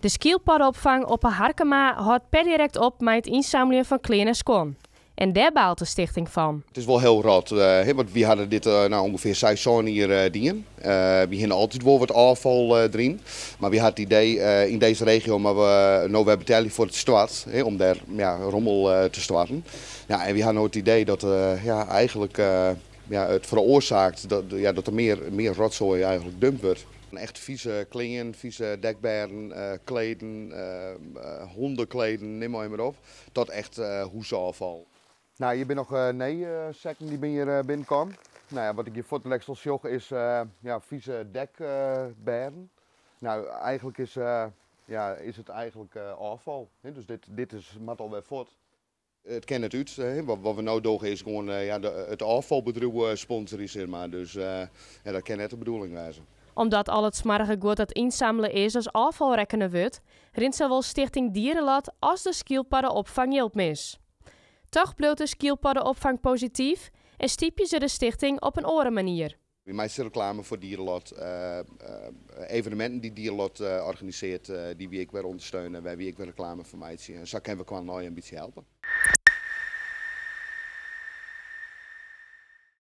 De skiepaddenopvang op Harkema houdt per direct op met het inzamelen van kleine schoon. En daar baalt de stichting van. Het is wel heel rot, want we hadden dit ongeveer 6 jaar hier dienen. We hebben altijd wel wat afval erin. Maar we hadden het idee in deze regio, maar we betalen voor het start, om daar rommel te starten. Ja, en we hadden het idee dat eigenlijk het veroorzaakt dat er meer rotzooi eigenlijk dumpt wordt. Echt vieze klingen, vieze dekberen, kleden, hondenkleden, neem maar op. Tot echt hoezenafval. Nou, je bent nog second die ben hier binnenkomen. Nou ja, wat ik je voor het zag is vieze dekberen. Nou, eigenlijk is het eigenlijk afval. Dus dit is mat alweer voort. Het kent het uit. Wat we nu doen is gewoon het afvalbedrijf sponsoren, zeg maar. Dus dat kan net de bedoeling zijn. Omdat al het smarrige goed dat inzamelen is als afval rekenen wordt, rint zowel Stichting Dierenlad als de skiepaddenopvang hielp mis. Toch bleef de skiepaddenopvang positief en stiepje ze de stichting op een andere manier. We maken reclame voor Dierenlot, evenementen die Dierenlot organiseert, die wie ik weer ondersteunen, waar wie ik weer reclame voor mij zie. En zo kunnen we gewoon een beetje helpen.